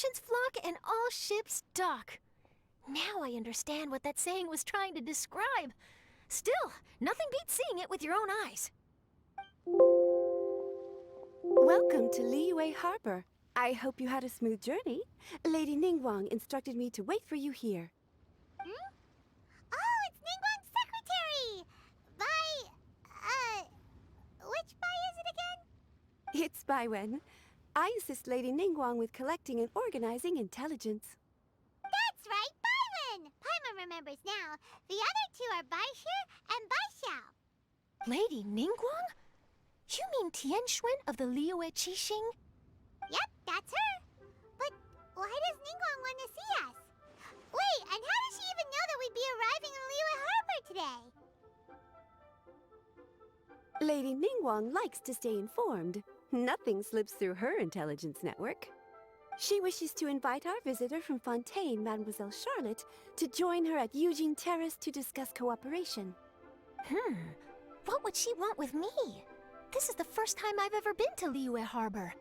merchants flock and all ships dock. Now I understand what that saying was trying to describe. Still, nothing beats seeing it with your own eyes. Welcome to Liyue Harbor. I hope you had a smooth journey. Lady Ningguang instructed me to wait for you here. Hmm? Oh, it's Ningguang's secretary! Which Bai is it again? It's Baiwen. I assist Lady Ningguang with collecting and organizing intelligence. That's right, Baiwen! Paimon remembers now. The other two are Baishir and Baishao. Lady Ningguang? You mean Tianxuan of the Liyue Qixing? Yep, that's her. But why does Ningguang want to see us? Wait, and how does she even know that we'd be arriving in Liyue Harbor today? Lady Ningguang likes to stay informed. Nothing slips through her intelligence network. She wishes to invite our visitor from Fontaine, Mademoiselle Charlotte, to join her at Eugene Terrace to discuss cooperation. What would she want with me? This is the first time I've ever been to Liyue Harbor.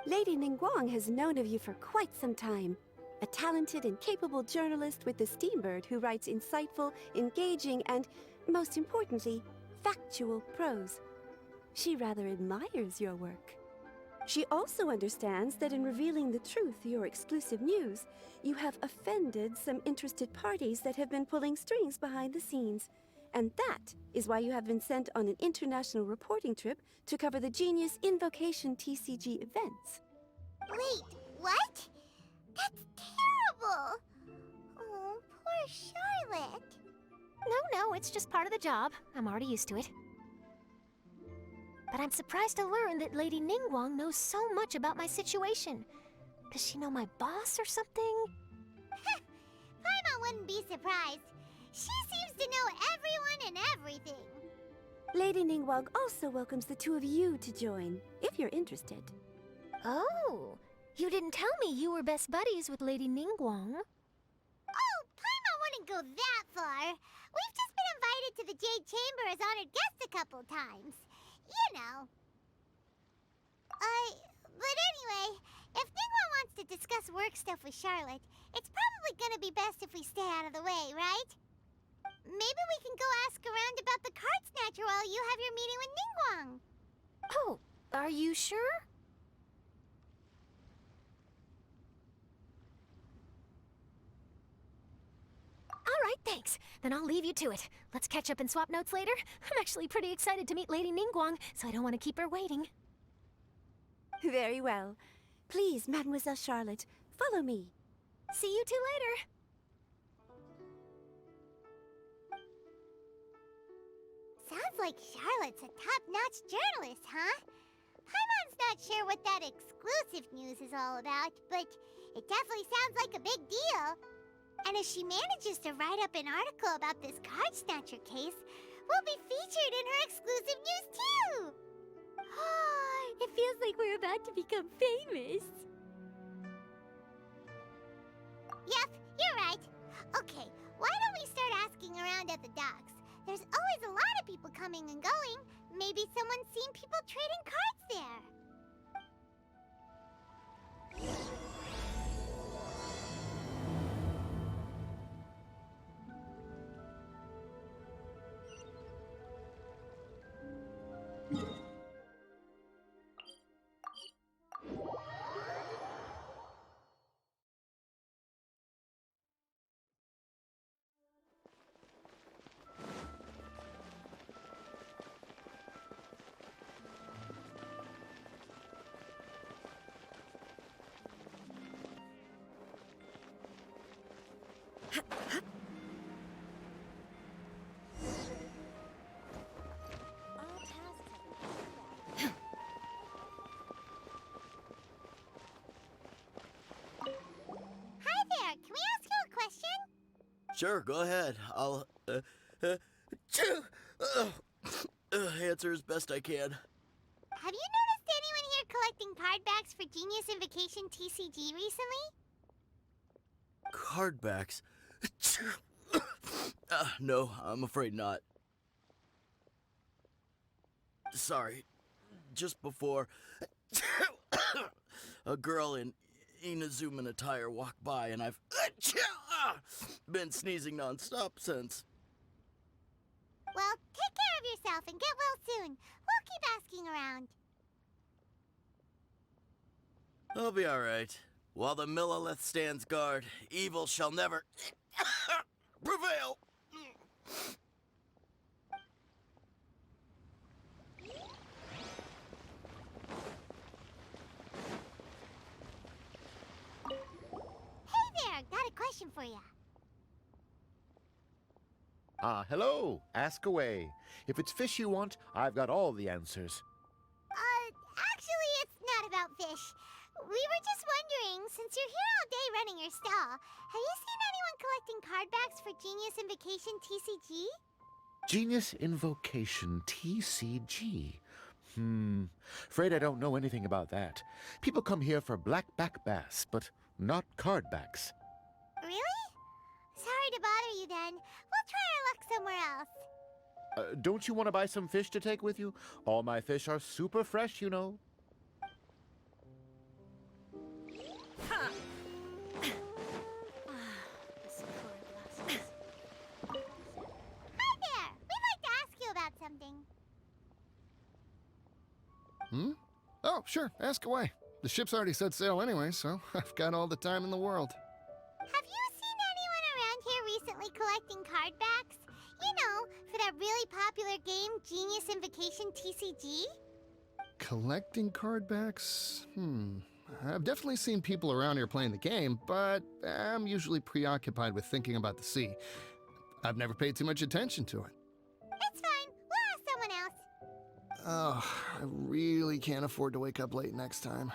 Lady Ningguang has known of you for quite some time. A talented and capable journalist with the Steambird who writes insightful, engaging, and, most importantly, factual prose. She rather admires your work. She also understands that in revealing the truth, your exclusive news, you have offended some interested parties that have been pulling strings behind the scenes. And that is why you have been sent on an international reporting trip to cover the Genius Invocation TCG events. Wait, what? That's terrible! Oh, poor Charlotte. No, it's just part of the job. I'm already used to it. But I'm surprised to learn that Lady Ningguang knows so much about my situation. Does she know my boss or something? Paimon wouldn't be surprised. She seems to know everyone and everything. Lady Ningguang also welcomes the two of you to join, if you're interested. Oh, you didn't tell me you were best buddies with Lady Ningguang. Oh, Paimon wouldn't go that far. We've just been invited to the Jade Chamber as honored guests a couple times. You know. But anyway, if Ningguang wants to discuss work stuff with Charlotte, it's probably gonna be best if we stay out of the way, right? Maybe we can go ask around about the card snatcher while you have your meeting with Ningguang. Oh, are you sure? All right, thanks. Then I'll leave you to it. Let's catch up and swap notes later. I'm actually pretty excited to meet Lady Ningguang, so I don't want to keep her waiting. Very well. Please, Mademoiselle Charlotte, follow me. See you two later. Sounds like Charlotte's a top-notch journalist, huh? Paimon's not sure what that exclusive news is all about, but it definitely sounds like a big deal. And if she manages to write up an article about this card snatcher case, we'll be featured in her exclusive news too! It feels like we're about to become famous. Yep, you're right. Okay, why don't we start asking around at the docks? There's always a lot of people coming and going. Maybe someone's seen people trading cards there. Hi there, can we ask you a question? Sure, go ahead. I'll answer as best I can. Have you noticed anyone here collecting card backs for Genius Invocation TCG recently? Card backs? No, I'm afraid not. Sorry. Just before, a girl in Inazuman attire walk by, and I've been sneezing nonstop since. Well, take care of yourself and get well soon. We'll keep asking around. I'll be alright. While the Millilith stands guard, evil shall never prevail. Hey there, got a question for you. Hello. Ask away. If it's fish you want, I've got all the answers. Actually, it's not about fish. We were just wondering, since you're here all day running your stall, have you seen anyone collecting card backs for Genius Invocation TCG? Genius Invocation TCG. Afraid I don't know anything about that. People come here for blackback bass, but not card backs. Really? Sorry to bother you then. We'll try our luck somewhere else. Don't you want to buy some fish to take with you? All my fish are super fresh, you know. Hi there! We'd like to ask you about something. Oh, sure, ask away. The ship's already set sail anyway, so I've got all the time in the world. Have you seen anyone around here recently collecting card backs? You know, for that really popular game, Genius Invocation TCG? Collecting card backs? I've definitely seen people around here playing the game, but I'm usually preoccupied with thinking about the sea. I've never paid too much attention to it. It's fine. We'll ask someone else. Oh, I really can't afford to wake up late next time.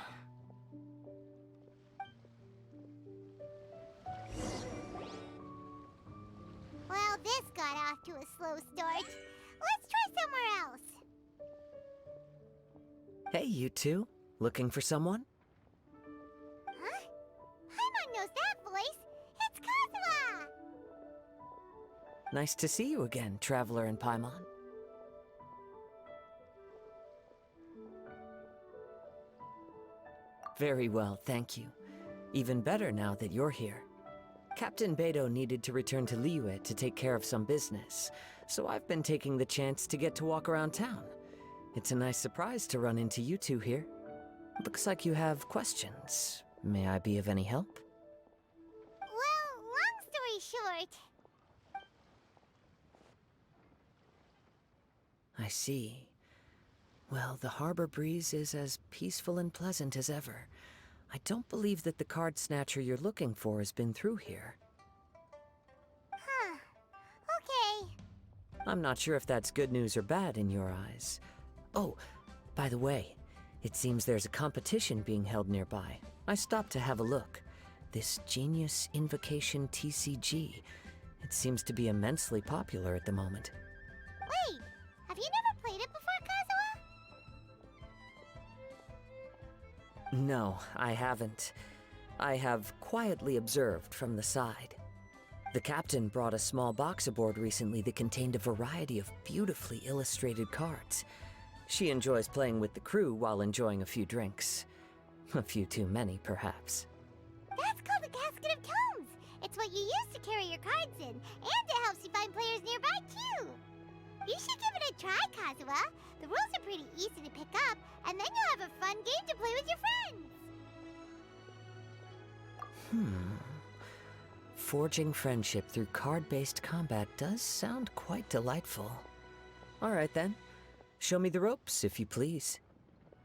Well, this got off to a slow start. Let's try somewhere else. Hey, you two. Looking for someone? Huh? Paimon knows that voice. It's Kazuha! Nice to see you again, Traveler and Paimon. Very well, thank you. Even better now that you're here. Captain Beidou needed to return to Liyue to take care of some business, so I've been taking the chance to get to walk around town. It's a nice surprise to run into you two here. Looks like you have questions. May I be of any help? Well, long story short, I see. Well, the harbor breeze is as peaceful and pleasant as ever. I don't believe that the card snatcher you're looking for has been through here. huh. Okay. I'm not sure if that's good news or bad in your eyes. Oh, by the way, it seems there's a competition being held nearby. I stopped to have a look. This Genius Invocation TCG. It seems to be immensely popular at the moment. Wait, have you never played it before, Kazuha? No, I haven't. I have quietly observed from the side. The captain brought a small box aboard recently that contained a variety of beautifully illustrated cards. She enjoys playing with the crew while enjoying a few drinks. A few too many, perhaps. That's called a casket of tomes. It's what you use to carry your cards in, and it helps you find players nearby, too. You should give it a try, Kazuha. The rules are pretty easy to pick up, and then you'll have a fun game to play with your friends. Forging friendship through card-based combat does sound quite delightful. All right, then. Show me the ropes, if you please.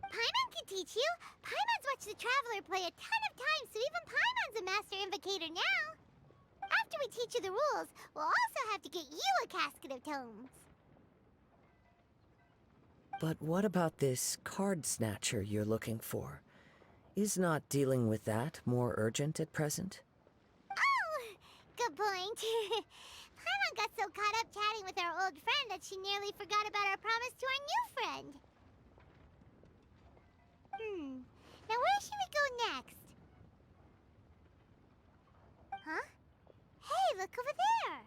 Paimon can teach you. Paimon's watched the Traveler play a ton of times, so even Paimon's a master invocator now. After we teach you the rules, we'll also have to get you a casket of tomes. But what about this card snatcher you're looking for? Is not dealing with that more urgent at present? Oh, good point. Paimon got so caught up chatting with our old friend that she nearly forgot about our promise to our new friend. Now where should we go next? Huh? Hey, look over there!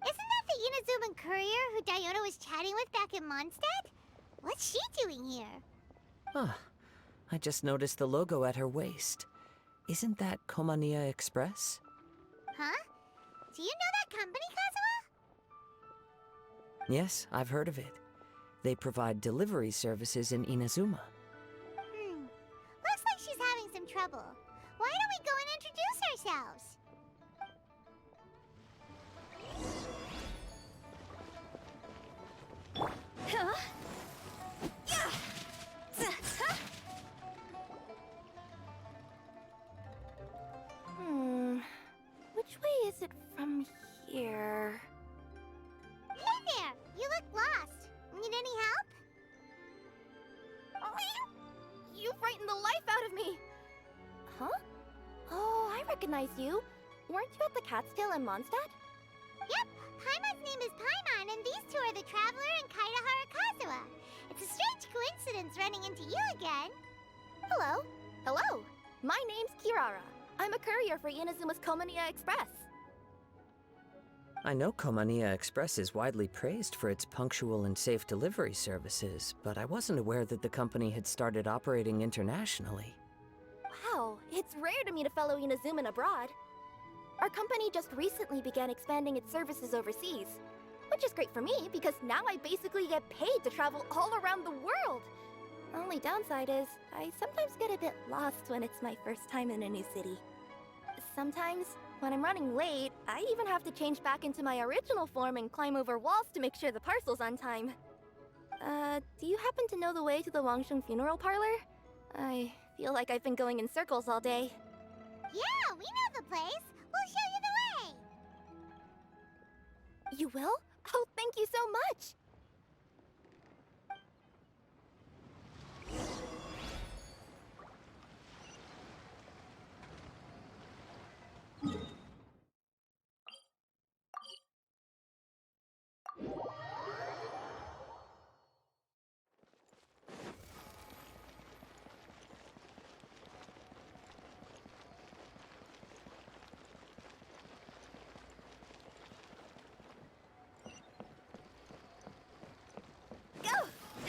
Isn't that the Inazuman courier who Diona was chatting with back in Mondstadt? What's she doing here? Ah, I just noticed the logo at her waist. Isn't that Komania Express? Huh? Do you know that company, Kazuha? Yes, I've heard of it. They provide delivery services in Inazuma. Looks like she's having some trouble. Why don't we go and introduce ourselves? Huh? Yeah. Huh? Which way is it from here? Hey there! You look lost. Need any help? You frightened the life out of me! Huh? Oh, I recognize you. Weren't you at the Catskill in Mondstadt? Yep, Paimon's name is Paimon, and these two are the Traveler and Kaitahara Kazuha. It's a strange coincidence running into you again. Hello. Hello. My name's Kirara. I'm a courier for Inazuma's Komania Express. I know Komania Express is widely praised for its punctual and safe delivery services, but I wasn't aware that the company had started operating internationally. Wow, it's rare to meet a fellow Inazuman abroad. Our company just recently began expanding its services overseas, which is great for me because now I basically get paid to travel all around the world. Only downside is I sometimes get a bit lost when it's my first time in a new city. Sometimes, when I'm running late, I even have to change back into my original form and climb over walls to make sure the parcel's on time. Do you happen to know the way to the Wangsheng funeral parlor? I feel like I've been going in circles all day. Yeah, we know the place. We'll show you the way. You will? Oh, thank you so much!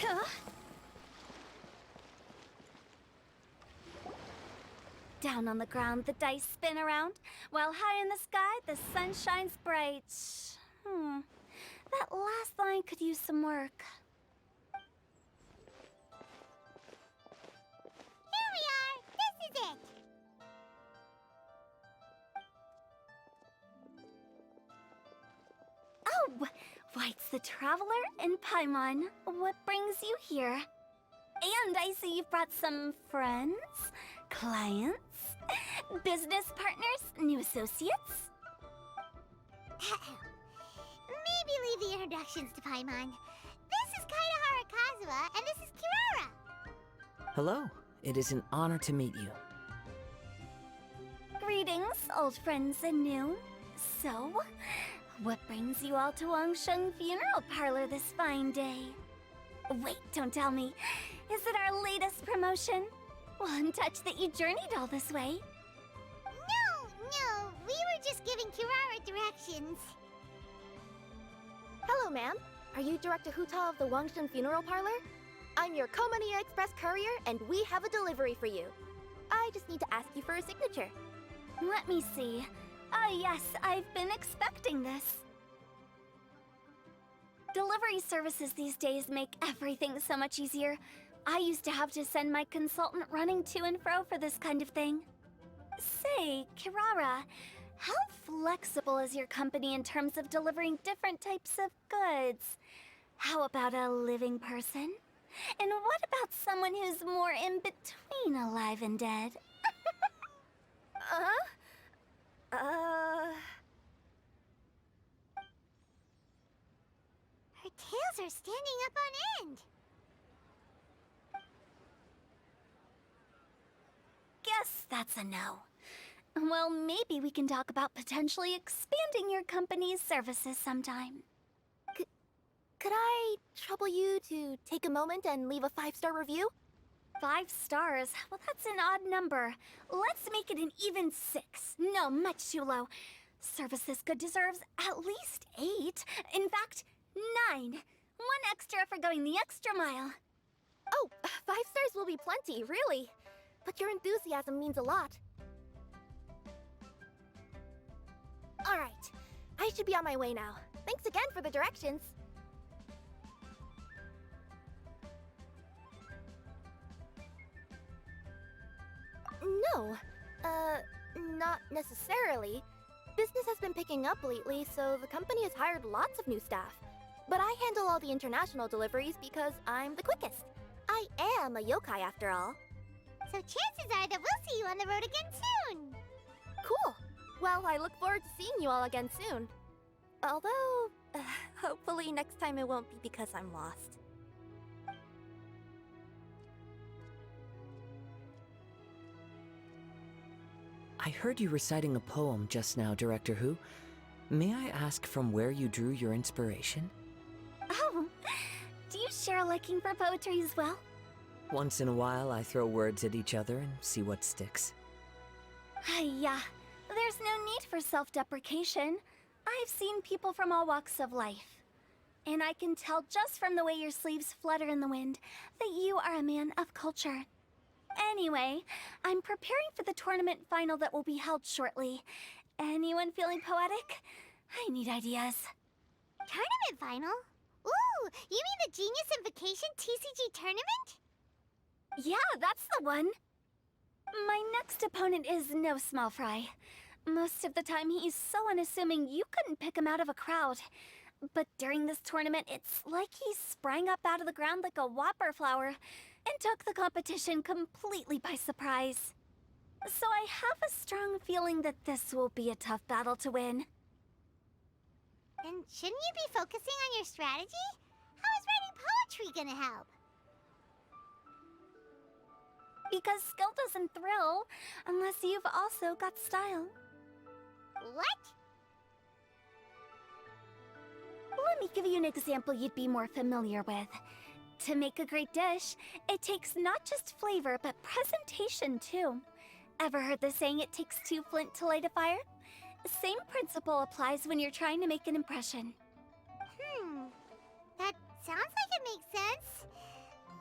Huh? Down on the ground, the dice spin around, while high in the sky, the sun shines bright. That last line could use some work. Here we are. This is it. Oh, why, it's the Traveler and Paimon. What brings you here? And I see you've brought some friends, clients, business partners, new associates. Maybe leave the introductions to Paimon. This is Kaitahara Kazuha, and this is Kirara. Hello, it is an honor to meet you. Greetings, old friends and new. So, what brings you all to Wangsheng Funeral Parlor this fine day? Wait, don't tell me. Is it our latest promotion? Well, I'm touched that you journeyed all this way. No, we were just giving Kirara directions. Hello, ma'am. Are you Director Huta of the Wangsheng Funeral Parlor? I'm your Komania Express courier, and we have a delivery for you. I just need to ask you for a signature. Let me see. Oh yes, I've been expecting this. Delivery services these days make everything so much easier. I used to have to send my consultant running to and fro for this kind of thing. Say, Kirara, how flexible is your company in terms of delivering different types of goods? How about a living person? And what about someone who's more in between alive and dead? Her tails are standing up on end. Guess that's a no. Well, maybe we can talk about potentially expanding your company's services sometime. Could I trouble you to take a moment and leave a 5-star review? 5 stars? Well, that's an odd number. Let's make it an even 6. No, much too low. Service this good deserves at least 8. In fact, 9. 1 extra for going the extra mile. Oh, 5 stars will be plenty, really. But your enthusiasm means a lot. Alright, I should be on my way now. Thanks again for the directions. No, not necessarily. Business has been picking up lately, so the company has hired lots of new staff. But I handle all the international deliveries because I'm the quickest. I am a yokai after all. So chances are that we'll see you on the road again soon. Cool. Well, I look forward to seeing you all again soon. Although, hopefully next time it won't be because I'm lost. I heard you reciting a poem just now, Director Who. May I ask from where you drew your inspiration? Oh, do you share a liking for poetry as well? Once in a while, I throw words at each other and see what sticks. Yeah, there's no need for self-deprecation. I've seen people from all walks of life. And I can tell just from the way your sleeves flutter in the wind that you are a man of culture. Anyway, I'm preparing for the tournament final that will be held shortly. Anyone feeling poetic? I need ideas. Tournament final? Ooh, you mean the Genius Invocation TCG tournament? Yeah, that's the one. My next opponent is no small fry. Most of the time, he's so unassuming you couldn't pick him out of a crowd. But during this tournament, it's like he sprang up out of the ground like a whopper flower and took the competition completely by surprise. So I have a strong feeling that this will be a tough battle to win. And shouldn't you be focusing on your strategy? How is writing poetry gonna help? Because skill doesn't thrill unless you've also got style. What? Let me give you an example you'd be more familiar with. To make a great dish, it takes not just flavor, but presentation too. Ever heard the saying, it takes two flint to light a fire? Same principle applies when you're trying to make an impression. That sounds like it makes sense.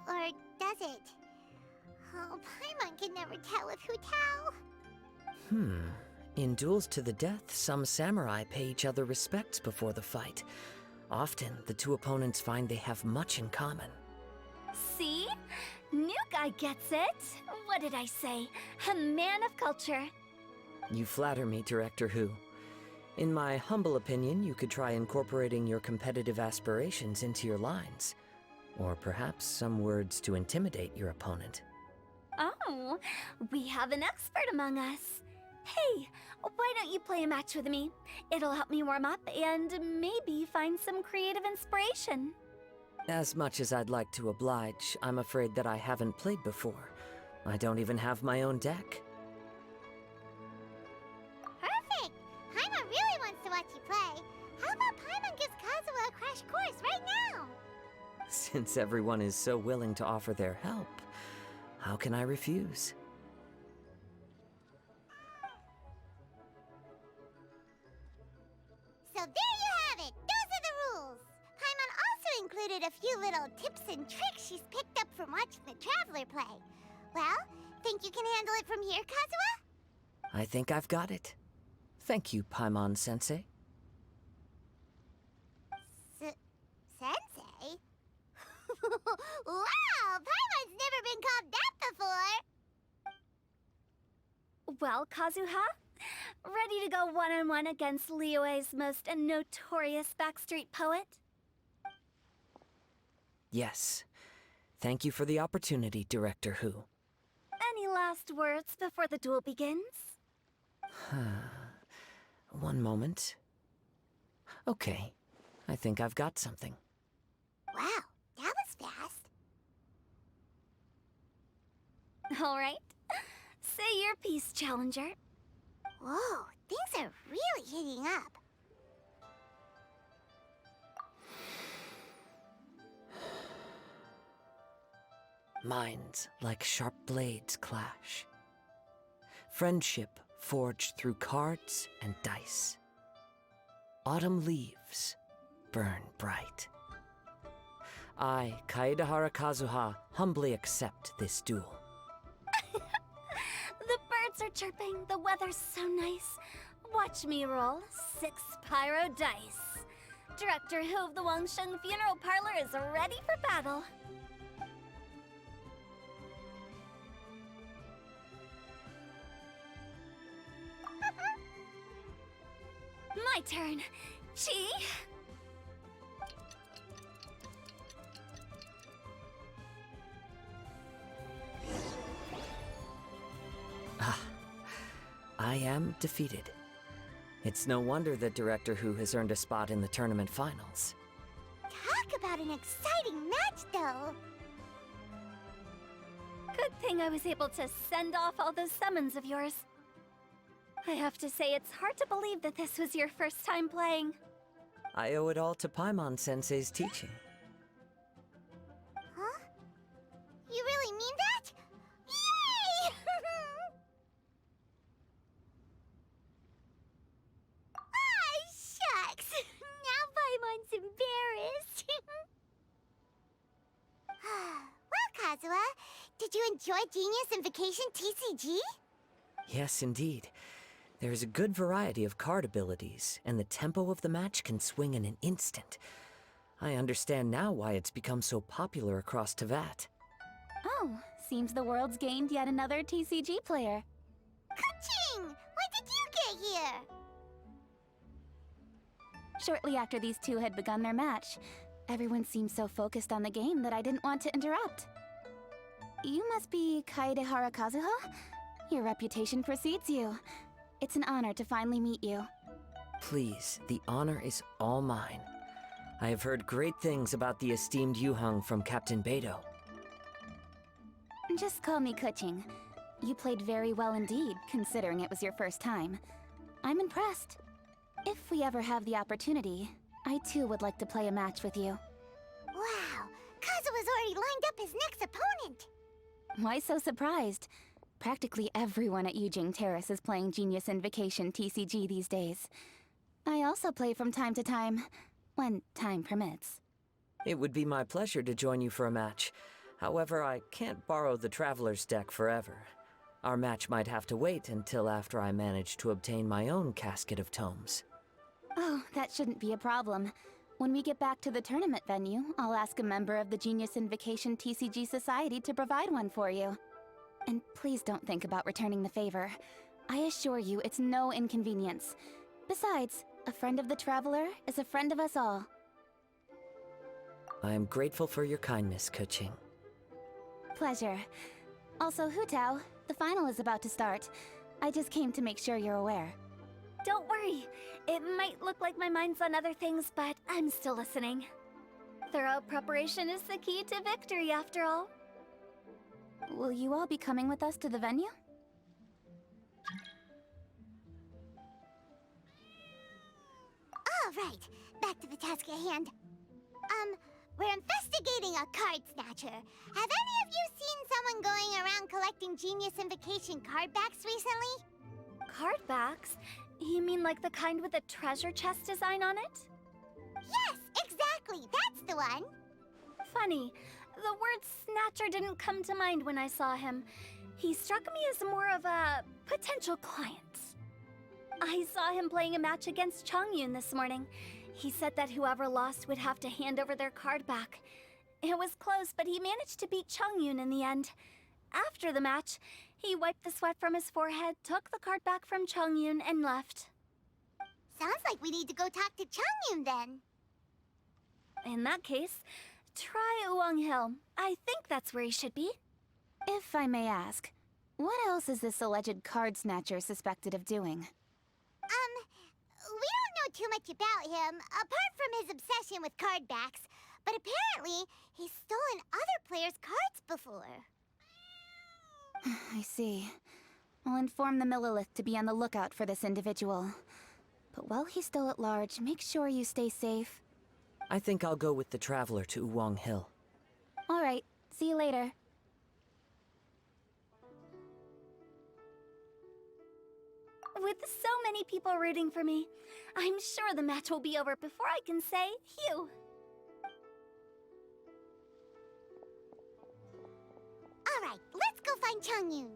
Or does it? Oh, Paimon can never tell with Hu Tao. In duels to the death, some samurai pay each other respects before the fight. Often, the two opponents find they have much in common. See? New guy gets it. What did I say? A man of culture. You flatter me, Director Who. In my humble opinion, you could try incorporating your competitive aspirations into your lines. Or perhaps some words to intimidate your opponent. Oh, we have an expert among us. Hey, why don't you play a match with me? It'll help me warm up and maybe find some creative inspiration. As much as I'd like to oblige, I'm afraid that I haven't played before. I don't even have my own deck. Perfect! Paimon really wants to watch you play. How about Paimon gives Kazuha a crash course right now? Since everyone is so willing to offer their help, how can I refuse? So there you have it! Those are the rules! Paimon also included a few little tips and tricks she's picked up from watching the Traveler play. Well, think you can handle it from here, Kazuha? I think I've got it. Thank you, Paimon-sensei. Sensei? Wow! Paimon's never been called that before! Well, Kazuha? Ready to go one-on-one against Liyue's most notorious backstreet poet? Yes. Thank you for the opportunity, Director Who. Any last words before the duel begins? One moment. Okay. I think I've got something. Wow, that was fast. All right. Say your piece, Challenger. Whoa, things are really heating up. Minds like sharp blades clash. Friendship forged through cards and dice. Autumn leaves burn bright. I, Kaedahara Kazuha, humbly accept this duel. The birds are chirping, the weather's so nice. Watch me roll 6 pyro dice. Director Hu of the Wangsheng Funeral Parlor is ready for battle. My turn. Chi? I am defeated. It's no wonder that Director Hu has earned a spot in the tournament finals. Talk about an exciting match, though. Good thing I was able to send off all those summons of yours. I have to say, it's hard to believe that this was your first time playing. I owe it all to Paimon-sensei's teaching. Huh? You really mean that? Yay! Ah, shucks! Now Paimon's embarrassed. Well, Kazuha, did you enjoy Genius Invocation TCG? Yes, indeed. There is a good variety of card abilities, and the tempo of the match can swing in an instant. I understand now why it's become so popular across Teyvat. Oh, seems the world's gained yet another TCG player. Ka-ching! When did you get here? Shortly after these two had begun their match, everyone seemed so focused on the game that I didn't want to interrupt. You must be Kaedehara Kazuha? Your reputation precedes you. It's an honor to finally meet you. Please, the honor is all mine. I have heard great things about the esteemed Yuheng from Captain Beidou. Just call me Kuching. You played very well indeed, considering it was your first time. I'm impressed. If we ever have the opportunity, I too would like to play a match with you. Wow, Kazuha's already lined up his next opponent. Why so surprised? Practically everyone at Yujing Terrace is playing Genius Invocation TCG these days. I also play from time to time, when time permits. It would be my pleasure to join you for a match. However, I can't borrow the Traveler's deck forever. Our match might have to wait until after I manage to obtain my own casket of tomes. Oh, that shouldn't be a problem. When we get back to the tournament venue, I'll ask a member of the Genius Invocation TCG Society to provide one for you. And please don't think about returning the favor. I assure you it's no inconvenience. Besides, a friend of the Traveler is a friend of us all. I am grateful for your kindness, Kuching. Pleasure. Also, Hu Tao, the final is about to start. I just came to make sure you're aware. Don't worry. It might look like my mind's on other things, but I'm still listening. Thorough preparation is the key to victory, after all. Will you all be coming with us to the venue? All right, back to the task at hand. We're investigating a card snatcher. Have any of you seen someone going around collecting Genius Invocation card backs recently? Card backs? You mean like the kind with a treasure chest design on it? Yes, exactly, that's the one. Funny, the word snatcher didn't come to mind when I saw him. He struck me as more of a potential client. I saw him playing a match against Chongyun this morning. He said that whoever lost would have to hand over their card back. It was close, but he managed to beat Chongyun in the end. After the match, he wiped the sweat from his forehead, took the card back from Chongyun, and left. Sounds like we need to go talk to Chongyun then. In that case, try Uwang Hill. I think that's where he should be. If I may ask, what else is this alleged card snatcher suspected of doing? We don't know too much about him, apart from his obsession with card backs. But apparently, he's stolen other players' cards before. I see. I'll inform the Millilith to be on the lookout for this individual. But while he's still at large, make sure you stay safe. I think I'll go with the Traveler to Uwang Hill. All right, see you later. With so many people rooting for me, I'm sure the match will be over before I can say phew. All right, let's go find Chongyun.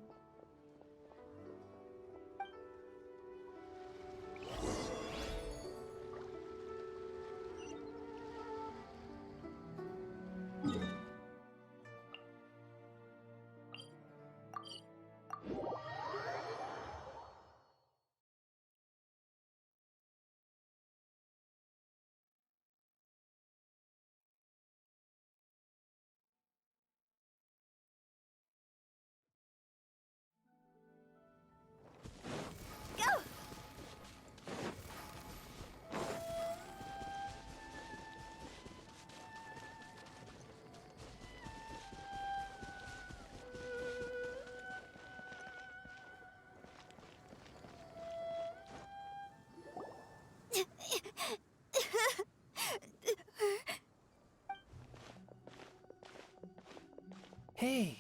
Hey,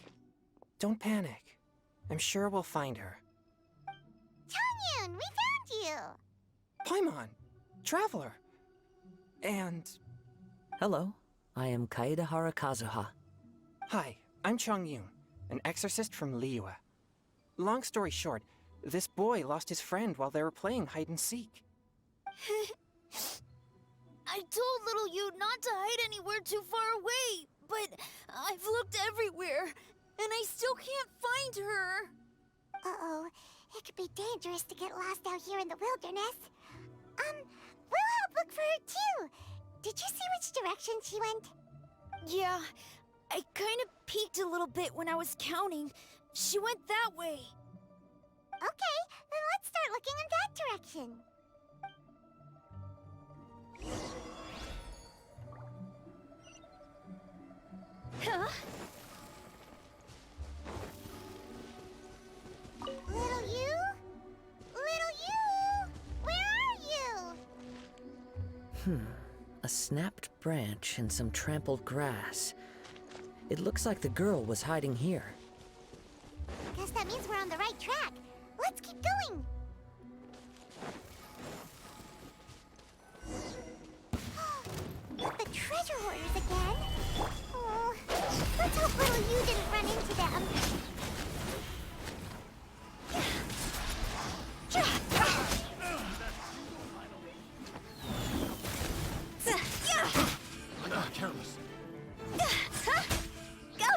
don't panic. I'm sure we'll find her. Changyun, we found you! Paimon, Traveler. And... Hello, I am Kaedahara Kazuha. Hi, I'm Changyun, an exorcist from Liyue. Long story short, this boy lost his friend while they were playing hide-and-seek. I told little you not to hide anywhere too far away, but I've looked everywhere, and I still can't find her. Uh-oh, it could be dangerous to get lost out here in the wilderness. We'll help look for her too. Did you see which direction she went? Yeah, I kind of peeked a little bit when I was counting. She went that way. Okay, then let's start looking in that direction. Huh? Little you? Little you? Where are you? A snapped branch and some trampled grass. It looks like the girl was hiding here. Guess that means we're on the right track. Let's keep going. Not the treasure hoarders again. Oh, let's hope little you didn't run into them. Careless. Go!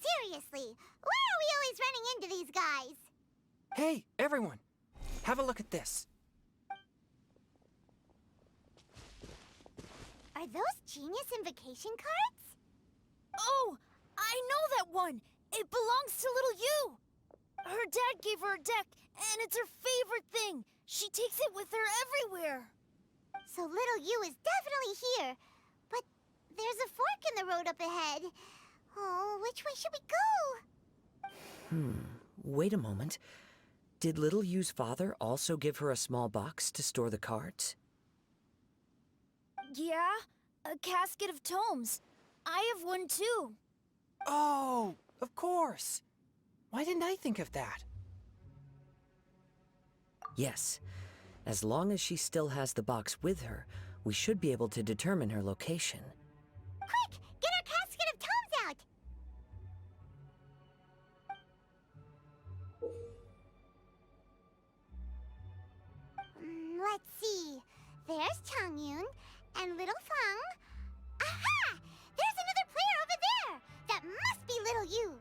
Seriously, why are we always running into these guys? Hey, everyone! Have a look at this. Are those genius invocation cards? Oh, I know that one. It belongs to little you. Her dad gave her a deck, and it's her favorite thing. She takes it with her everywhere. So little you is definitely here. But there's a fork in the road up ahead. Oh, which way should we go? Wait a moment. Did Little Yu's father also give her a small box to store the cards? Yeah, a casket of tomes. I have one too. Oh, of course. Why didn't I think of that? Yes. As long as she still has the box with her, we should be able to determine her location. Quick, get our casket of tomes out! Let's see. There's Changyun and little Fang. Aha! There's another player over there! That must be little you!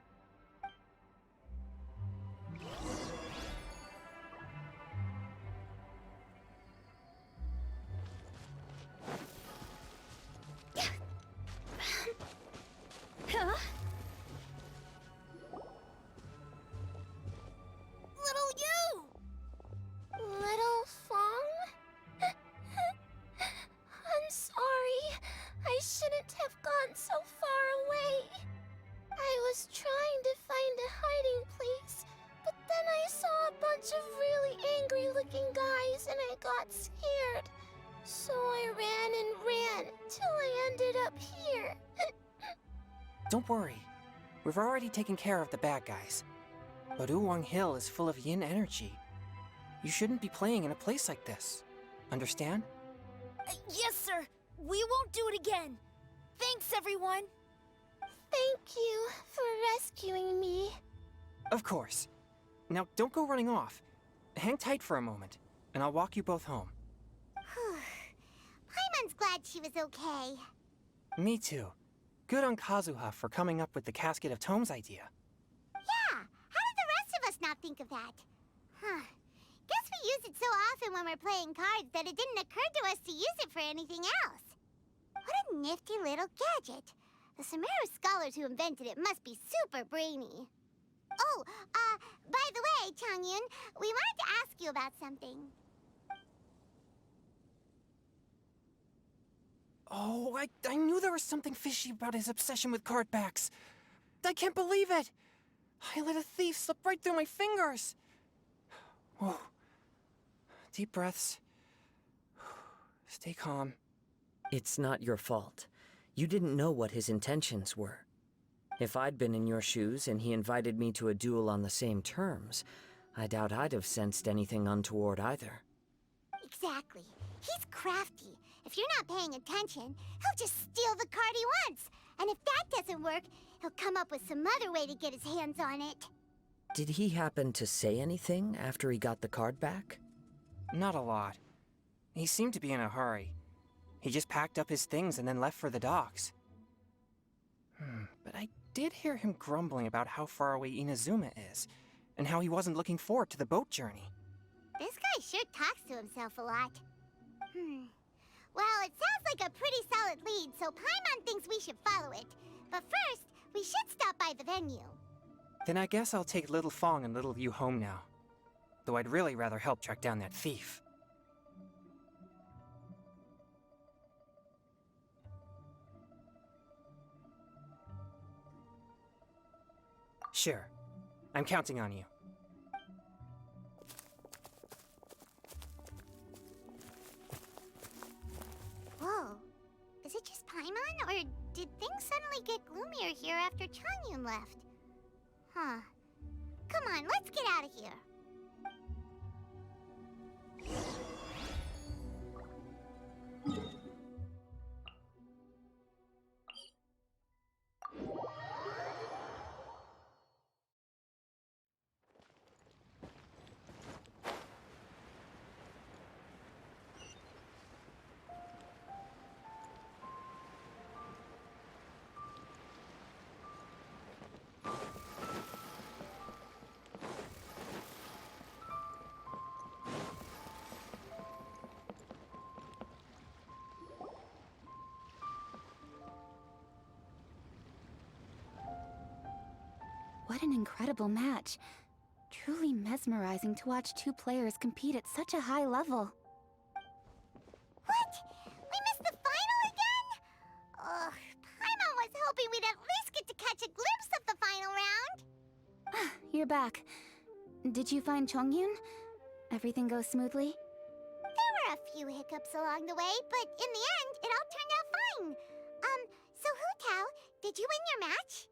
Huh? Little you! Little Fong? I'm sorry. I shouldn't have gone so far away. I was trying to find a hiding place, but then I saw a bunch of really angry-looking guys and I got scared. So I ran till I ended up here. Don't worry. We've already taken care of the bad guys. But Uwang Hill is full of yin energy. You shouldn't be playing in a place like this. Understand? Yes, sir. We won't do it again. Thanks, everyone. Thank you for rescuing me. Of course. Now, don't go running off. Hang tight for a moment, and I'll walk you both home. Paimon's glad she was okay. Me too. Good on Kazuha for coming up with the Casket of Tomes idea. Yeah, how did the rest of us not think of that? Huh. Guess we use it so often when we're playing cards that it didn't occur to us to use it for anything else. What a nifty little gadget. The Sumeru scholars who invented it must be super brainy. Oh, by the way, Changyun, we wanted to ask you about something. Oh, I knew there was something fishy about his obsession with card backs. I can't believe it! I let a thief slip right through my fingers. Whoa. Deep breaths. Stay calm. It's not your fault. You didn't know what his intentions were. If I'd been in your shoes and he invited me to a duel on the same terms, I doubt I'd have sensed anything untoward either. Exactly. He's crafty. If you're not paying attention, he'll just steal the card he wants. And if that doesn't work, he'll come up with some other way to get his hands on it. Did he happen to say anything after he got the card back? Not a lot. He seemed to be in a hurry. He just packed up his things and then left for the docks. But I did hear him grumbling about how far away Inazuma is, and how he wasn't looking forward to the boat journey. This guy sure talks to himself a lot. Well, it sounds like a pretty solid lead, so Paimon thinks we should follow it. But first, we should stop by the venue. Then I guess I'll take Little Fong and Little Yu home now. Though I'd really rather help track down that thief. Sure. I'm counting on you. Whoa. Is it just Paimon, or did things suddenly get gloomier here after Changyun left? Huh. Come on, let's get out of here. What an incredible match. Truly mesmerizing to watch two players compete at such a high level. What? We missed the final again? Ugh, Paimon was hoping we'd at least get to catch a glimpse of the final round. You're back. Did you find Chongyun? Everything goes smoothly? There were a few hiccups along the way, but in the end, it all turned out fine. So Hu Tao, did you win your match?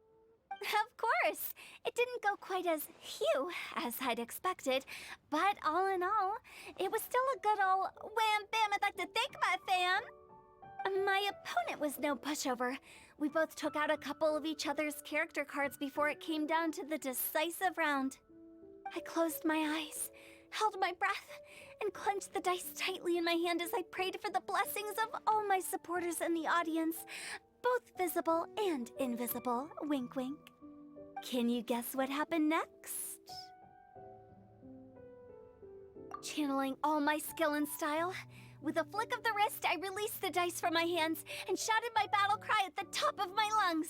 Of course! It didn't go quite as phew as I'd expected, but all in all, it was still a good ol' wham bam I'd like to thank my fam! My opponent was no pushover. We both took out a couple of each other's character cards before it came down to the decisive round. I closed my eyes, held my breath, and clenched the dice tightly in my hand as I prayed for the blessings of all my supporters in the audience, both visible and invisible, wink wink. Can you guess what happened next? Channeling all my skill and style, with a flick of the wrist, I released the dice from my hands and shouted my battle cry at the top of my lungs.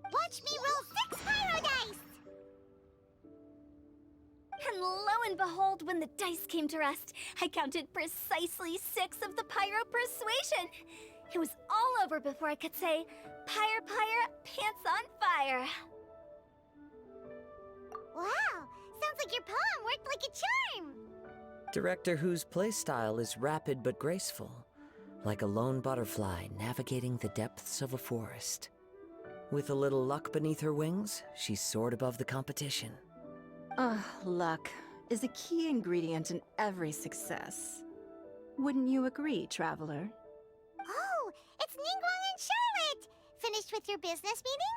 Watch me roll 6 pyro dice! And lo and behold, when the dice came to rest, I counted precisely 6 of the pyro persuasion. It was all over before I could say, "Pyre, pyre, pants on fire." Wow, sounds like your poem worked like a charm. Director Who's playstyle is rapid but graceful, like a lone butterfly navigating the depths of a forest. With a little luck beneath her wings, she soared above the competition. Luck is a key ingredient in every success. Wouldn't you agree, Traveler? Oh, it's Ningguang and Charlotte! Finished with your business meeting?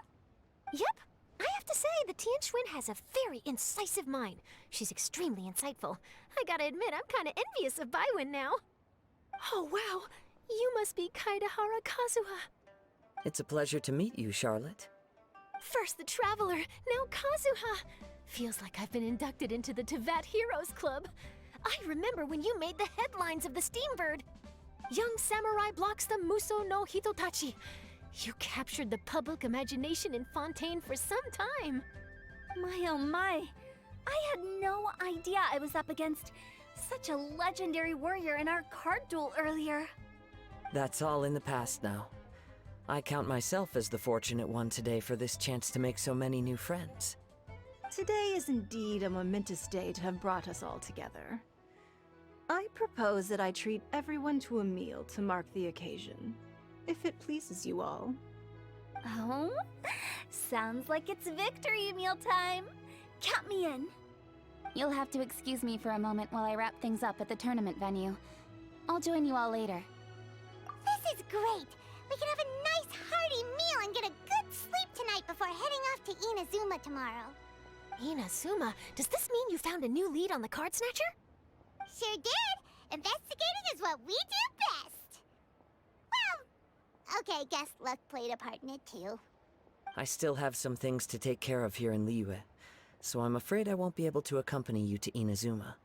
Yep. I have to say, the Tian Schwinn has a very incisive mind. She's extremely insightful. I gotta admit, I'm kinda envious of Baiwen now. Oh, wow. You must be Kaidahara Kazuha. It's a pleasure to meet you, Charlotte. First the Traveler, now Kazuha. Feels like I've been inducted into the Tevat Heroes Club. I remember when you made the headlines of the Steambird. Young samurai blocks the Muso no Hitotachi. You captured the public imagination in Fontaine for some time. My oh my, I had no idea I was up against such a legendary warrior in our card duel earlier. That's all in the past now. I count myself as the fortunate one today for this chance to make so many new friends. Today is indeed a momentous day to have brought us all together. I propose that I treat everyone to a meal to mark the occasion, if it pleases you all. Oh? Sounds like it's victory meal time. Count me in. You'll have to excuse me for a moment while I wrap things up at the tournament venue. I'll join you all later. This is great! We can have a nice hearty meal and get a good sleep tonight before heading off to Inazuma tomorrow. Inazuma, does this mean you found a new lead on the Card Snatcher? Sure did! Investigating is what we do best! Well, okay, guess luck played a part in it too. I still have some things to take care of here in Liyue, so I'm afraid I won't be able to accompany you to Inazuma.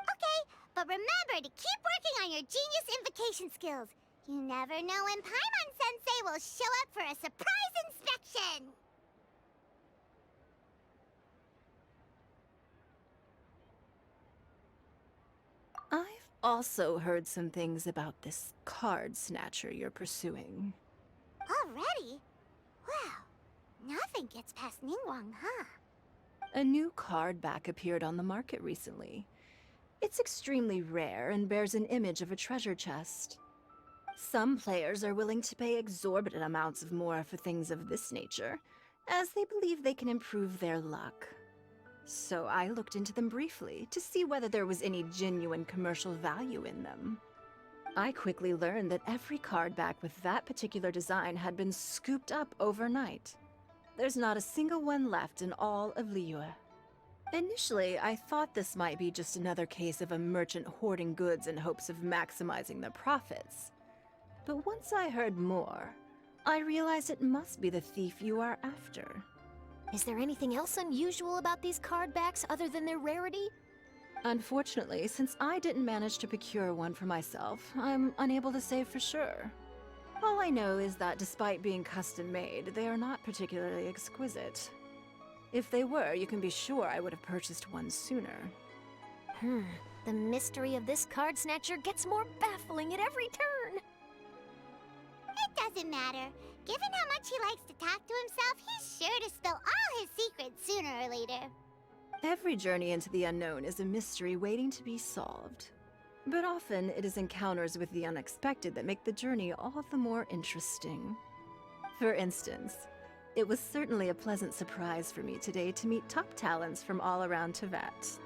Okay, but remember to keep working on your genius invocation skills. You never know when Paimon-sensei will show up for a surprise inspection! I've also heard some things about this card snatcher you're pursuing. Already? Wow, nothing gets past Ningguang, huh? A new card back appeared on the market recently. It's extremely rare and bears an image of a treasure chest. Some players are willing to pay exorbitant amounts of more for things of this nature, as they believe they can improve their luck. So I looked into them briefly to see whether there was any genuine commercial value in them. I quickly learned that every card back with that particular design had been scooped up overnight. There's not a single one left in all of Liyue. Initially, I thought this might be just another case of a merchant hoarding goods in hopes of maximizing their profits. But once I heard more, I realized it must be the thief you are after. Is there anything else unusual about these card backs other than their rarity? Unfortunately, since I didn't manage to procure one for myself, I'm unable to say for sure. All I know is that despite being custom-made, they are not particularly exquisite. If they were, you can be sure I would have purchased one sooner. The mystery of this Card Snatcher gets more baffling at every turn. It doesn't matter. Given how much he likes to talk to himself, he's sure to spill all his secrets sooner or later. Every journey into the unknown is a mystery waiting to be solved. But often it is encounters with the unexpected that make the journey all the more interesting. For instance, it was certainly a pleasant surprise for me today to meet top talents from all around Teyvat.